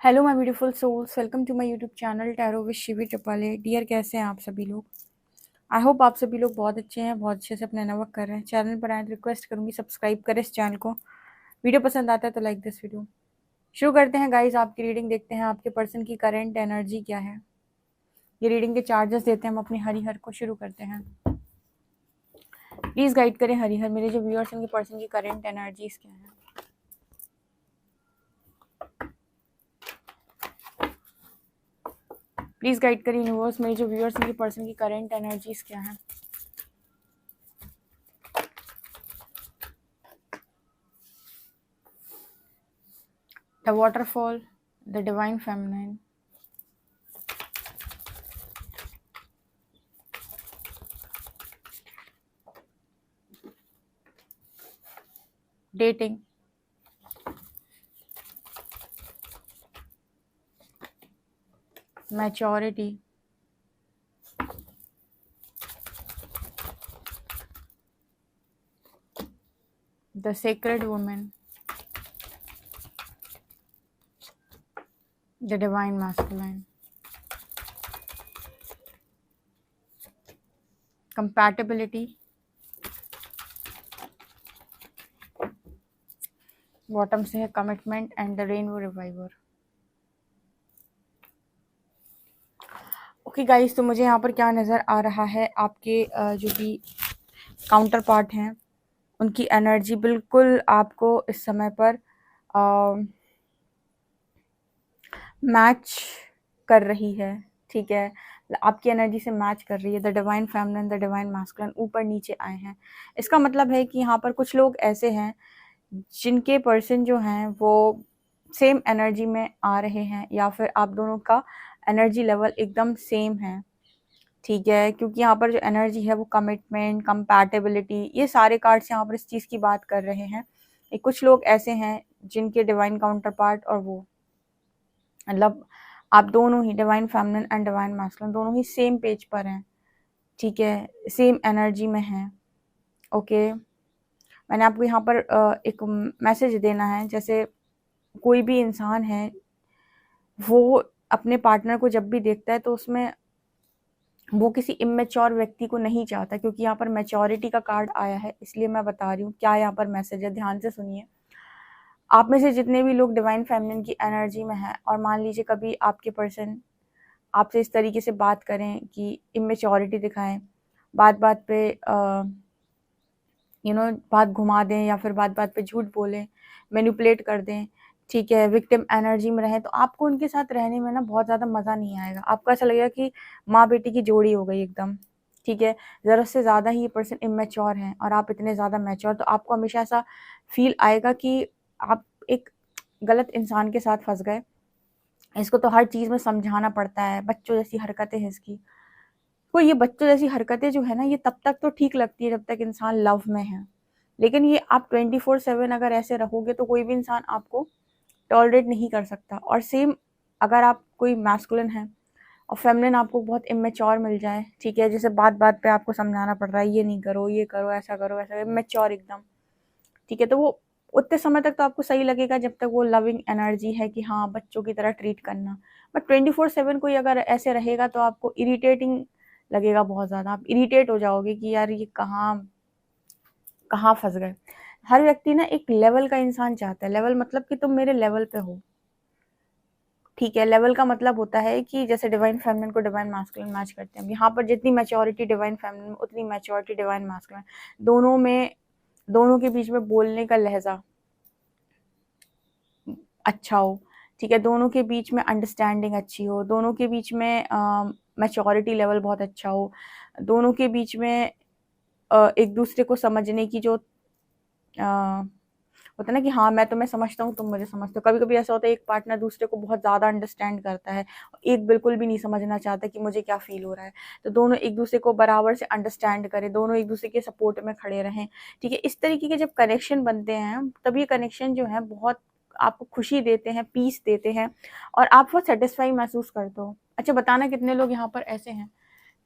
Hello my beautiful souls, welcome to my YouTube channel tarot with Shivi triple. Dear, कैसे हैं आप सभी लोग? आई होप आप सभी लोग बहुत अच्छे हैं, बहुत अच्छे से अपना वर्क कर रहे हैं। चैनल पर आए तो रिक्वेस्ट करूंगी सब्सक्राइब करें इस चैनल को। वीडियो पसंद आता है तो लाइक दिस वीडियो। शुरू करते हैं गाइज, आपकी रीडिंग देखते हैं आपके पर्सन की करेंट एनर्जी क्या है। ये रीडिंग के चार्जेस देते हैं हम अपनी हरिहर को। शुरू करते हैं। प्लीज गाइड करें हरिहर, मेरे जो व्यूअर्स हैं उनके पर्सन की करेंट एनर्जीज क्या है। प्लीज गाइड करें यूनिवर्स, मेरे जो व्यूअर्स हैं उनके पर्सन की करेंट एनर्जीज क्या है। The waterfall, the divine feminine, dating, maturity, the sacred woman, the divine masculine, compatibility, bottom से है commitment and the rainbow reviver. Okay guys, तो मुझे यहाँ पर क्या नज़र आ रहा है, आपके जो भी काउंटर पार्ट हैं उनकी एनर्जी बिल्कुल आपको इस समय पर मैच कर रही है। ठीक है, आपकी एनर्जी से मैच कर रही है। The divine feminine, the divine masculine ऊपर नीचे आए हैं। इसका मतलब है कि यहाँ पर कुछ लोग ऐसे हैं जिनके पर्सन जो हैं वो सेम एनर्जी में आ रहे हैं, या फिर आप दोनों का एनर्जी लेवल एकदम सेम है। ठीक है, क्योंकि यहाँ पर जो एनर्जी है वो कमिटमेंट, कंपैटिबिलिटी, ये सारे कार्ड्स यहाँ पर इस चीज़ की बात कर रहे हैं। कुछ लोग ऐसे हैं जिनके डिवाइन काउंटर पार्ट और वो, मतलब आप दोनों ही divine feminine and divine masculine दोनों ही सेम पेज पर हैं। ठीक है, सेम एनर्जी में हैं। ओके, मैंने आपको यहाँ पर एक मैसेज देना है। जैसे कोई भी इंसान है वो अपने पार्टनर को जब भी देखता है तो उसमें वो किसी इमेच्योर व्यक्ति को नहीं चाहता, क्योंकि यहाँ पर मैच्योरिटी का कार्ड आया है, इसलिए मैं बता रही हूँ क्या यहाँ पर मैसेज है। ध्यान से सुनिए। आप में से जितने भी लोग डिवाइन फेमिनिन की एनर्जी में हैं और मान लीजिए कभी आपके पर्सन आपसे इस तरीके से बात करें कि इमेच्योरिटी दिखाएं, बात बात पे बात घुमा दें, या फिर बात बात पे झूठ बोलें, मैनिपुलेट कर दें, ठीक है, विक्टिम एनर्जी में रहें, तो आपको उनके साथ रहने में ना बहुत ज़्यादा मज़ा नहीं आएगा। आपको ऐसा लगेगा कि माँ बेटी की जोड़ी हो गई एकदम। ठीक है, ज़रूरत से ज़्यादा ही ये पर्सन इमेच्योर हैं और आप इतने ज़्यादा मैच्योर, तो आपको हमेशा ऐसा फील आएगा कि आप एक गलत इंसान के साथ फंस गए। इसको तो हर चीज़ में समझाना पड़ता है, बच्चों जैसी हरकतें हैं इसकी। तो ये बच्चों जैसी हरकतें जो है ना, ये तब तक तो ठीक लगती है जब तक इंसान लव में है, लेकिन ये आप 24/7 अगर ऐसे रहोगे तो कोई भी इंसान आपको टॉलरेट नहीं कर सकता। और सेम अगर आप कोई मैस्कुलिन है और फेमिनिन आपको बहुत इमेच्योर मिल जाए, ठीक है, जैसे बात बात पे आपको समझाना पड़ रहा है, ये नहीं करो, ये करो, ऐसा करो, ऐसा करो, इमेच्योर एकदम, ठीक है, तो वो उतने समय तक तो आपको सही लगेगा जब तक वो लविंग एनर्जी है कि हाँ बच्चों की तरह ट्रीट करना। बट 24/7 कोई अगर ऐसे रहेगा तो आपको इरिटेटिंग लगेगा बहुत ज़्यादा। आप इरिटेट हो जाओगे कि यार ये कहाँ कहाँ फंस गए। हर व्यक्ति ना एक लेवल का इंसान चाहता है। लेवल मतलब कि तुम मेरे लेवल पे हो। ठीक है, लेवल का मतलब होता है कि जैसे डिवाइन फेमिनिन को डिवाइन मैस्कुलिन मैच करते हैं। यहाँ पर जितनी मैच्योरिटी डिवाइन फेमिनिन, उतनी मैच्योरिटी डिवाइन मैस्कुलिन। दोनों में, दोनों के बीच में बोलने का लहजा अच्छा हो, ठीक है, दोनों के बीच में अंडरस्टैंडिंग अच्छी हो, दोनों के बीच में मैच्योरिटी लेवल बहुत अच्छा हो, दोनों के बीच में एक दूसरे को समझने की जो होता है ना कि हाँ मैं तुम्हें समझता हूँ, तुम मुझे समझते हो। कभी कभी ऐसा होता है एक पार्टनर दूसरे को बहुत ज़्यादा अंडरस्टैंड करता है, एक बिल्कुल भी नहीं समझना चाहता कि मुझे क्या फील हो रहा है। तो दोनों एक दूसरे को बराबर से अंडरस्टैंड करें, दोनों एक दूसरे के सपोर्ट में खड़े रहें। ठीक है, इस तरीके के जब कनेक्शन बनते हैं तब ये कनेक्शन जो है बहुत आपको खुशी देते हैं, पीस देते हैं, और आप बहुत सेटिस्फाई महसूस करते हो। अच्छा, बताना कितने लोग यहाँ पर ऐसे हैं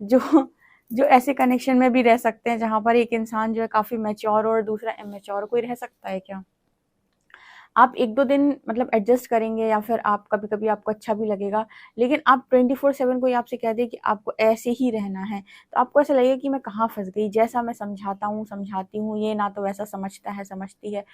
जो जो ऐसे कनेक्शन में भी रह सकते हैं जहाँ पर एक इंसान जो है काफ़ी मैच्योर और दूसरा इमेच्योर। कोई रह सकता है क्या? आप 1-2 दिन मतलब एडजस्ट करेंगे या फिर आप कभी-कभी आपको अच्छा भी लगेगा, लेकिन आप 24/7 कोई आपसे कह दे कि आपको ऐसे ही रहना है, तो आपको ऐसा लगेगा कि मैं कहाँ फँस गई, जैसा मैं समझाता हूँ, समझाती हूँ, ये ना तो वैसा समझता है, समझती है,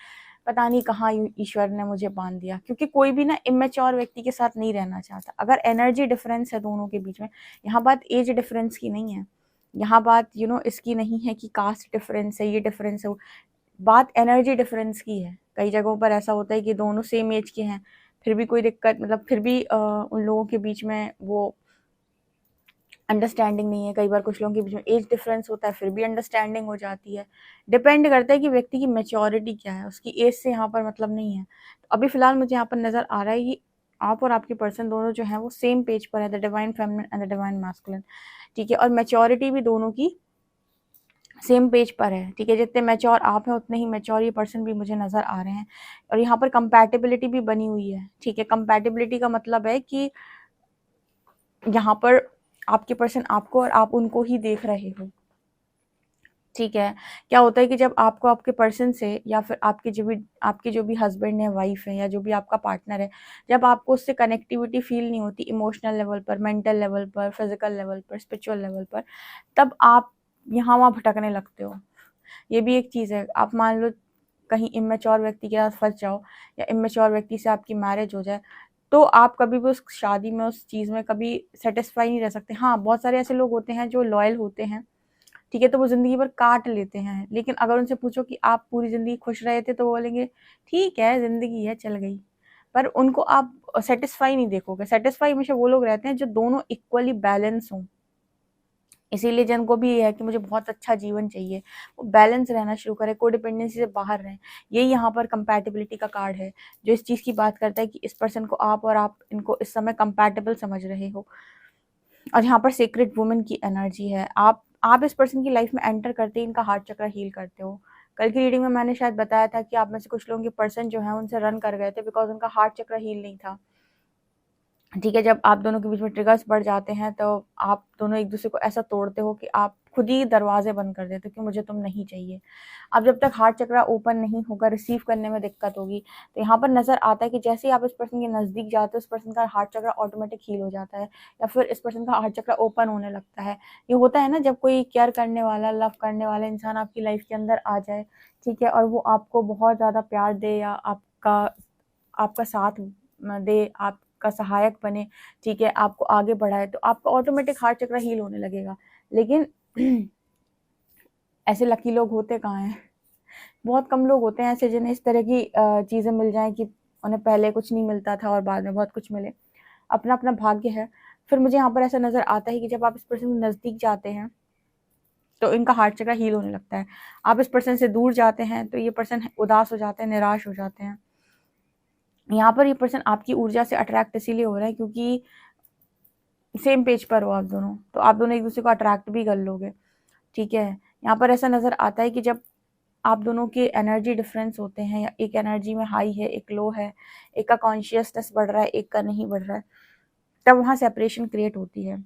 पता नहीं कहाँ ईश्वर ने मुझे बाँध दिया। क्योंकि कोई भी ना इमैच्योर व्यक्ति के साथ नहीं रहना चाहता। अगर एनर्जी डिफरेंस है दोनों के बीच में, यहाँ बात एज डिफरेंस की नहीं है, यहाँ बात इसकी नहीं है कि कास्ट डिफरेंस है, ये डिफरेंस है, बात एनर्जी डिफरेंस की है। कई जगहों पर ऐसा होता है कि दोनों सेम एज के हैं, फिर भी कोई दिक्कत मतलब फिर भी उन लोगों के बीच में वो अंडरस्टैंडिंग नहीं है। कई बार कुछ लोगों के बीच में एज डिफरेंस होता है, फिर भी अंडरस्टैंडिंग हो जाती है। डिपेंड करता है कि व्यक्ति की मैच्योरिटी क्या है, उसकी एज से यहाँ पर मतलब नहीं है। तो अभी फ़िलहाल मुझे यहाँ पर नज़र आ रहा है कि आप और आपके पर्सन दोनों जो हैं वो सेम पेज पर है, the divine feminine and the divine masculine, ठीक है? और मैच्योरिटी भी दोनों की सेम पेज पर है, ठीक है? जितने मैच्योर आप हैं उतने ही मैच्योर ये पर्सन भी मुझे नज़र आ रहे हैं। और यहाँ पर कंपैटिबिलिटी भी बनी हुई है, ठीक है? कंपैटिबिलिटी का मतलब है कि यहाँ पर आपके पर्सन आपको और आप उनको ही देख रहे हो, ठीक है? क्या होता है कि जब आपको आपके पर्सन से या फिर आपके जो भी हस्बैंड है, वाइफ है या जो भी आपका पार्टनर है, जब आपको उससे कनेक्टिविटी फ़ील नहीं होती इमोशनल लेवल पर, मेंटल लेवल पर, फिज़िकल लेवल पर, स्पिरिचुअल लेवल पर, तब आप यहाँ-वहाँ भटकने लगते हो। ये भी एक चीज़ है। आप मान लो कहीं इमैच्योर व्यक्ति के साथ फँस जाओ या इमैच्योर व्यक्ति से आपकी मैरिज हो जाए, तो आप कभी भी उस शादी में, उस चीज़ में कभी सैटिस्फाई नहीं रह सकते। हाँ, बहुत सारे ऐसे लोग होते हैं जो लॉयल होते हैं, ठीक है? तो वो ज़िंदगी भर काट लेते हैं। लेकिन अगर उनसे पूछो कि आप पूरी ज़िंदगी खुश रहे थे, तो वो बोलेंगे, "ठीक है, ज़िंदगी है, चल गई।" पर उनको आप सैटिस्फाई नहीं देखोगे। सैटिस्फाई हमेशा वो लोग रहते हैं जो दोनों इक्वली बैलेंस हों। इसीलिए जिनको भी ये है कि मुझे बहुत अच्छा जीवन चाहिए, वो बैलेंस रहना शुरू करें, कोडिपेंडेंसी से बाहर रहें। ये यहाँ पर कंपैटिबिलिटी का कार्ड है, जो इस चीज़ की बात करता है कि इस पर्सन को आप और आप इनको इस समय कंपैटिबल समझ रहे हो। और यहाँ पर सीक्रेट वुमन की एनर्जी है। आप इस पर्सन की लाइफ में एंटर करते ही इनका हार्ट चक्र हील करते हो। कल की रीडिंग में मैंने शायद बताया था कि आप में से कुछ लोगों के पर्सन जो हैं उनसे रन कर गए थे बिकॉज़ उनका हार्ट चक्र हील नहीं था। ठीक है, जब आप दोनों के बीच में ट्रिगर्स बढ़ जाते हैं तो आप दोनों एक-दूसरे को ऐसा तोड़ते हो कि आप खुद ही दरवाज़े बंद कर देते हो कि मुझे तुम नहीं चाहिए। अब जब तक हार्ट चक्र ओपन नहीं होगा, रिसीव करने में दिक्कत होगी। तो यहाँ पर नज़र आता है कि जैसे ही आप इस पर्सन के नज़दीक जाते हो, उस पर्सन का हार्ट चक्र ऑटोमेटिक हील हो जाता है या फिर इस पर्सन का हार्ट चक्र ओपन होने लगता है। ये होता है ना जब कोई केयर करने वाला, लव करने वाला इंसान आपकी लाइफ़ के अंदर आ जाए, ठीक है? और वो आपको बहुत ज़्यादा प्यार दे या आपका आपका साथ दे, आपका सहायक बने, ठीक है? आपको आगे बढ़ाए, तो आपका ऑटोमेटिक हार्ट चक्र हील होने लगेगा। लेकिन ऐसे लकी लोग होते कहाँ हैं? बहुत कम लोग होते हैं ऐसे जिन्हें इस तरह की चीज़ें मिल जाएँ कि उन्हें पहले कुछ नहीं मिलता था और बाद में बहुत कुछ मिले। अपना-अपना भाग्य है। फिर मुझे यहाँ पर ऐसा नज़र आता है कि जब आप इस पर्सन के नज़दीक जाते हैं, तो इनका हार्ट चक्र हील होने लगता है। आप इस पर्सन से दूर जाते हैं, तो ये पर्सन उदास हो जाते हैं, निराश हो जाते हैं। यहाँ पर ये पर्सन आपकी ऊर्जा से अट्रैक्ट इसीलिए हो रहा है क्योंकि सेम पेज पर हो आप दोनों, तो आप दोनों एक-दूसरे को अट्रैक्ट भी कर लोगे, ठीक है? यहाँ पर ऐसा नज़र आता है कि जब आप दोनों के एनर्जी डिफरेंस होते हैं या एक एनर्जी में हाई है, एक लो है, एक का कॉन्शियसनेस बढ़ रहा है, एक का नहीं बढ़ रहा है, तब वहाँ सेपरेशन क्रिएट होती है।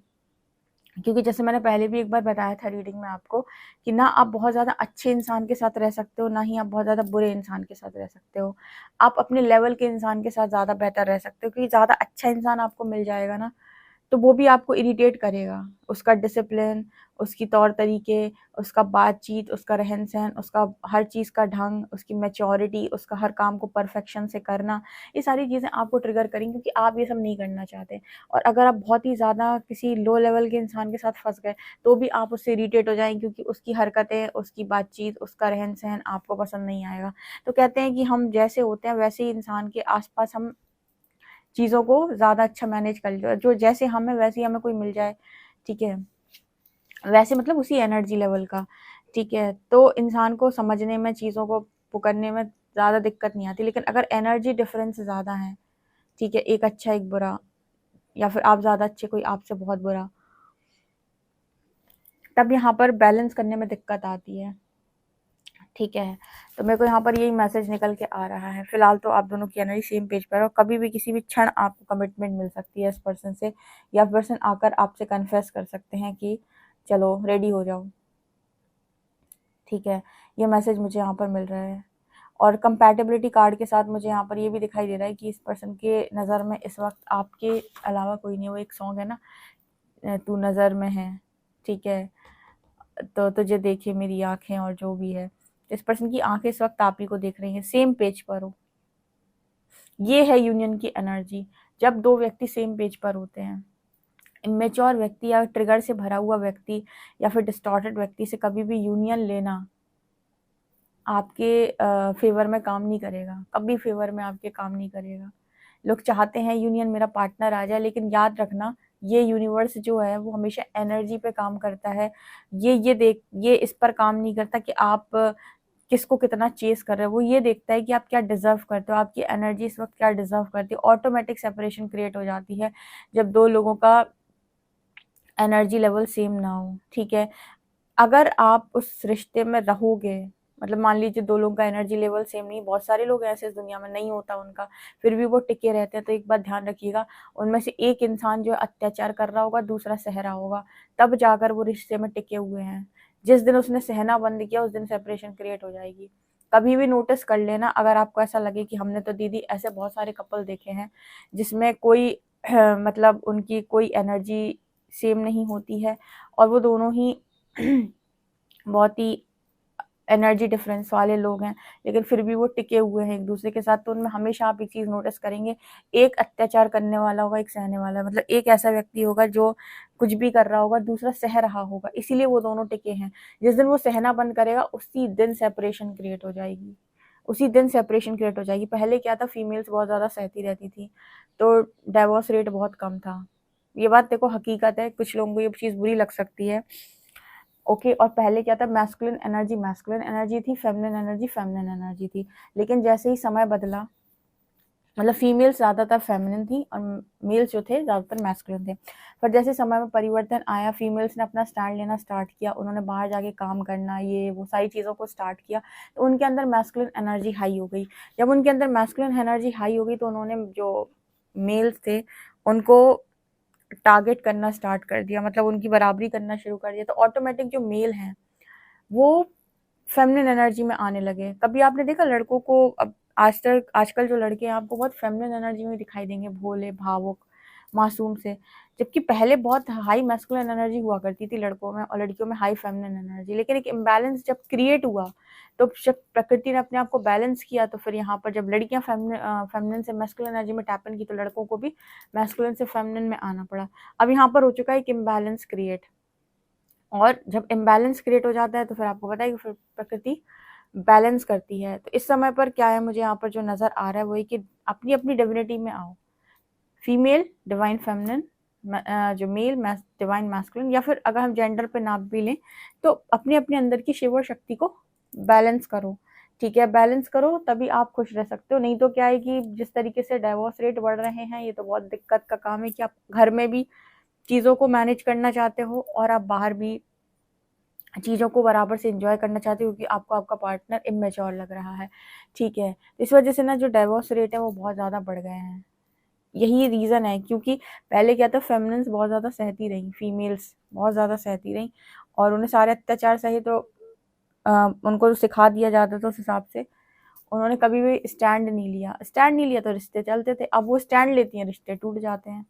क्योंकि जैसे मैंने पहले भी एक बार बताया था रीडिंग में आपको कि ना आप बहुत ज़्यादा अच्छे इंसान के साथ रह सकते हो, ना ही आप बहुत ज़्यादा बुरे इंसान के साथ रह सकते हो। आप अपने लेवल के इंसान के साथ ज़्यादा बेहतर रह सकते हो क्योंकि ज़्यादा अच्छा इंसान आपको मिल जाएगा ना, तो वो भी आपको इरिटेट करेगा। उसका डिसिप्लिन, उसकी तौर तरीके, उसका बातचीत, उसका रहन-सहन, उसका हर चीज़ का ढंग, उसकी मैच्योरिटी, उसका हर काम को परफेक्शन से करना, ये सारी चीज़ें आपको ट्रिगर करेंगी क्योंकि आप ये सब नहीं करना चाहते। और अगर आप बहुत ही ज़्यादा किसी लो लेवल के इंसान के साथ फँस गए, तो भी आप उससे इरिटेट हो जाएँगे क्योंकि उसकी हरकतें, उसकी बातचीत, उसका रहन-सहन आपको पसंद नहीं आएगा। तो कहते हैं कि हम जैसे होते हैं वैसे ही इंसान के आस-पास हम चीज़ों को ज़्यादा अच्छा मैनेज कर लो, जो जैसे हम हैं वैसे ही हमें कोई मिल जाए, ठीक है? वैसे मतलब उसी एनर्जी लेवल का, ठीक है? तो इंसान को समझने में, चीज़ों को वो करने में ज़्यादा दिक्कत नहीं आती। लेकिन अगर एनर्जी डिफरेंस ज़्यादा है, ठीक है? एक अच्छा, एक बुरा या फिर आप ज़्यादा अच्छे, कोई आपसे बहुत बुरा, तब यहाँ पर बैलेंस करने में दिक्कत आती है, ठीक है? तो मेरे को यहाँ पर यही मैसेज निकल के आ रहा है। फ़िलहाल तो आप दोनों की एनर्जी सेम पेज पर है और कभी भी किसी भी क्षण आपको कमिटमेंट मिल सकती है इस पर्सन से या पर्सन आकर आपसे कन्फेस कर सकते हैं कि चलो रेडी हो जाओ, ठीक है? ये मैसेज मुझे यहाँ पर मिल रहा है। और कंपैटिबिलिटी कार्ड के साथ मुझे यहाँ पर ये भी दिखाई दे रहा है कि इस पर्सन के नज़र में इस वक्त आपके अलावा कोई नहीं। वो एक सॉन्ग है ना, तू नज़र में है, ठीक है, तो तुझे देखे मेरी आंखें, और जो भी है, इस पर्सन की आंखें इस वक्त आप ही को देख रही हैं, सेम पेज पर हो। ये है यूनियन की एनर्जी, जब दो व्यक्ति सेम पेज पर होते हैं। इमेच्योर व्यक्ति या ट्रिगर से भरा हुआ व्यक्ति या फिर डिस्टॉर्टेड व्यक्ति से कभी भी यूनियन लेना आपके फेवर में काम नहीं करेगा, कभी फेवर में आपके काम नहीं करेगा। लोग चाहते हैं यूनियन मेरा पार्टनर आ जाए, लेकिन याद रखना ये यूनिवर्स जो है वो हमेशा एनर्जी पे काम करता है। ये इस पर काम नहीं करता कि आप किसको कितना चेस कर रहे हो। वो ये देखता है कि आप क्या डिजर्व करते हो, आपकी एनर्जी इस वक्त क्या डिजर्व करती है। ऑटोमेटिक सेपरेशन क्रिएट हो जाती है जब दो लोगों का एनर्जी लेवल सेम ना हो, ठीक है। अगर आप उस रिश्ते में रहोगे, मतलब मान लीजिए दो लोगों का एनर्जी लेवल सेम नहीं, बहुत सारे लोग ऐसे इस दुनिया में नहीं होता उनका, फिर भी वो टिके रहते हैं, तो एक बात ध्यान रखिएगा, उनमें से एक इंसान जो अत्याचार कर रहा होगा, दूसरा सह रहा होगा, तब जाकर वो रिश्ते में टिके हुए हैं। जिस दिन उसने सहना बंद किया उस दिन सेपरेशन क्रिएट हो जाएगी। कभी भी नोटिस कर लेना, अगर आपको ऐसा लगे कि हमने तो दीदी ऐसे बहुत सारे कपल देखे हैं जिसमें कोई मतलब उनकी कोई एनर्जी सेम नहीं होती है और वो दोनों ही बहुत ही एनर्जी डिफरेंस वाले लोग हैं, लेकिन फिर भी वो टिके हुए हैं एक दूसरे के साथ, तो उनमें हमेशा आप एक चीज़ नोटिस करेंगे, एक अत्याचार करने वाला होगा, एक सहने वाला, मतलब एक ऐसा व्यक्ति होगा जो कुछ भी कर रहा होगा, दूसरा सह रहा होगा, इसीलिए वो दोनों टिके हैं। जिस दिन वो सहना बंद करेगा उसी दिन सेपरेशन क्रिएट हो जाएगी, उसी दिन सेपरेशन क्रिएट हो जाएगी। पहले क्या था, फीमेल्स बहुत ज़्यादा सहती रहती थी तो डाइवोर्स रेट बहुत कम था। ये बात देखो हकीकत है, कुछ लोगों को ये चीज़ बुरी लग सकती है, ओके। और पहले क्या था, मैस्कुलिन एनर्जी थी, फेमिनिन एनर्जी थी, लेकिन जैसे ही समय बदला, मतलब फीमेल्स ज़्यादातर फेमिनिन थी और मेल्स जो थे ज़्यादातर मैस्कुलिन थे। पर जैसे समय में परिवर्तन आया, फीमेल्स ने अपना स्टैंड लेना स्टार्ट किया, उन्होंने बाहर जाके काम करना, ये वो सारी चीज़ों को स्टार्ट किया, तो उनके अंदर मैस्कुलिन एनर्जी हाई हो गई। जब उनके अंदर मैस्कुलिन एनर्जी हाई हो गई तो उन्होंने जो मेल्स थे उनको टारगेट करना स्टार्ट कर दिया, मतलब उनकी बराबरी करना शुरू कर दिया, तो ऑटोमेटिक जो मेल हैं वो फेमिनिन एनर्जी में आने लगे। कभी आपने देखा लड़कों को, अब आजकल जो लड़के हैं आपको बहुत फेमिनिन एनर्जी में दिखाई देंगे, भोले भावुक मासूम से, जबकि पहले बहुत हाई मैस्कुलिन एनर्जी हुआ करती थी लड़कों में और लड़कियों में हाई फेमिनिन एनर्जी। लेकिन एक इम्बैलेंस जब क्रिएट हुआ, तो जब प्रकृति ने अपने आप को बैलेंस किया, तो फिर यहाँ पर जब लड़कियां फेमिनिन से मैस्कुलिन एनर्जी में टैप इन की, तो लड़कों को भी मैस्कुलिन से फेमिनिन में आना पड़ा। अब यहाँ पर हो चुका है एक इम्बैलेंस क्रिएट, और जब इम्बैलेंस क्रिएट हो जाता है तो फिर आपको पता है कि फिर प्रकृति बैलेंस करती है। तो इस समय पर क्या है, मुझे यहाँ पर जो नज़र आ रहा है वही कि अपनी अपनी डिविनिटी में आओ, फीमेल डिवाइन फेमिनिन, जो मेल डिवाइन मैस्कुलिन, या फिर अगर हम जेंडर पे नाप भी लें तो अपने अपने अंदर की शिव और शक्ति को बैलेंस करो, ठीक है, बैलेंस करो, तभी आप खुश रह सकते हो। नहीं तो क्या है कि जिस तरीके से डाइवोर्स रेट बढ़ रहे हैं, ये तो बहुत दिक्कत का काम है कि आप घर में भी चीज़ों को मैनेज करना चाहते हो और आप बाहर भी चीज़ों को बराबर से एंजॉय करना चाहते हो, क्योंकि आपको आपका पार्टनर इमेच्योर लग रहा है, ठीक है। इस वजह से ना जो डाइवोर्स रेट है वो बहुत ज़्यादा बढ़ गए हैं। यही रीज़न है, क्योंकि पहले क्या था, फेमिनिन्स बहुत ज़्यादा सहती रहीं, फीमेल्स बहुत ज़्यादा सहती रहीं और उन्हें सारे अत्याचार सहे, तो उनको जो सिखा दिया जाता था उस हिसाब से उन्होंने कभी भी स्टैंड नहीं लिया तो रिश्ते चलते थे। अब वो स्टैंड लेती हैं, रिश्ते टूट जाते हैं।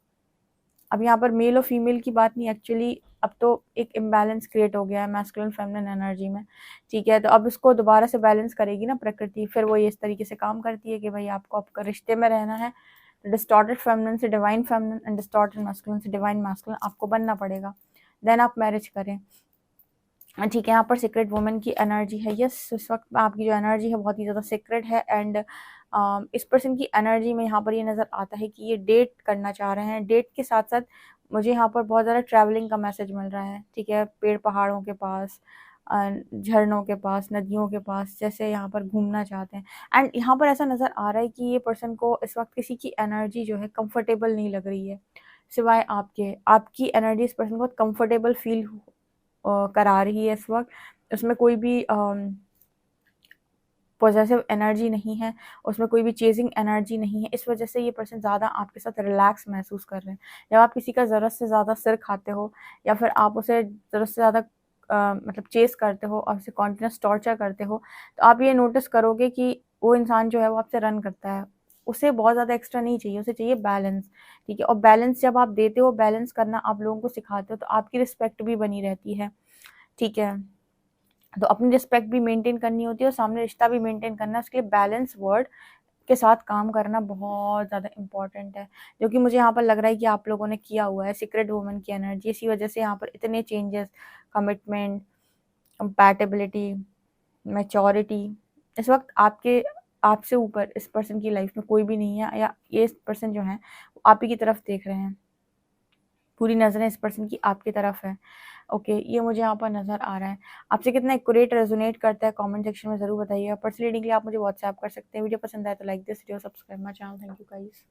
अब यहाँ पर मेल और फीमेल की बात नहीं, एक्चुअली अब तो एक इम्बैलेंस क्रिएट हो गया है मैस्कुलिन फेमिनिन एनर्जी में, ठीक है। तो अब इसको दोबारा से बैलेंस करेगी ना प्रकृति, फिर वो ये इस तरीके से काम करती है कि भाई आपको आपका रिश्ते में रहना है, डिस्टॉर्टेड फेमिनिन से divine feminine and distorted masculine से डिवाइन मैस्कुलिन आपको बनना पड़ेगा, देन आप मैरिज करें, ठीक है। यहाँ पर सीक्रेट वुमेन की एनर्जी है, यस, इस वक्त आपकी जो एनर्जी है बहुत ही ज़्यादा सीक्रेट है। एंड इस पर्सन की एनर्जी में यहाँ पर ये नज़र आता है कि ये डेट करना चाह रहे हैं, डेट के साथ साथ मुझे यहाँ पर बहुत ज़्यादा ट्रैवलिंग का मैसेज मिल रहा है, ठीक है, पेड़ पहाड़ों के पास, झरनों के पास, नदियों के पास, जैसे यहाँ पर घूमना चाहते हैं। एंड यहाँ पर ऐसा नज़र आ रहा है कि ये पर्सन को इस वक्त किसी की एनर्जी जो है कंफर्टेबल नहीं लग रही है, सिवाय आपकी एनर्जी इस पर्सन को कंफर्टेबल फील करा रही है इस वक्त। उसमें कोई भी पॉजिटिव एनर्जी नहीं है, उसमें कोई भी चेजिंग एनर्जी नहीं है, इस वजह से ये पर्सन ज़्यादा आपके साथ रिलैक्स महसूस कर रहे हैं। जब आप किसी का ज़रूरत से ज़्यादा सिर खाते हो या फिर आप उसे ज़रूरत से ज़्यादा मतलब चेस करते हो और उसे कॉन्टिन्यूस टॉर्चर करते हो, तो आप ये नोटिस करोगे कि वो इंसान जो है वो आपसे रन करता है, उसे बहुत ज़्यादा एक्स्ट्रा नहीं चाहिए, उसे चाहिए बैलेंस, ठीक है। और बैलेंस जब आप देते हो, बैलेंस करना आप लोगों को सिखाते हो, तो आपकी रिस्पेक्ट भी बनी रहती है, ठीक है। तो अपनी रिस्पेक्ट भी मेंटेन करनी होती है और सामने रिश्ता भी मेंटेन करना है, उसके लिए बैलेंस वर्ड के साथ काम करना बहुत ज़्यादा इम्पोर्टेंट है, जो कि मुझे यहाँ पर लग रहा है कि आप लोगों ने किया हुआ है। सीक्रेट वुमन की एनर्जी, इसी वजह से यहाँ पर इतने चेंजेस, कमिटमेंट, कंपैटिबिलिटी, मैच्योरिटी, इस वक्त आपसे ऊपर इस पर्सन की लाइफ में कोई भी नहीं है, या ये पर्सन जो है आप ही की तरफ देख रहे हैं, पूरी नज़रें इस पर्सन की आपकी तरफ है। ओके, ये मुझे यहाँ पर नज़र आ रहा है। आपसे कितना एक्यूरेट रेजोनेट करता है कमेंट सेक्शन में ज़रूर बताइएगा। पर्सनल रीडिंग के लिए आप मुझे व्हाट्सएप कर सकते हैं। वीडियो पसंद आए तो like this video, subscribe my channel. Thank you guys.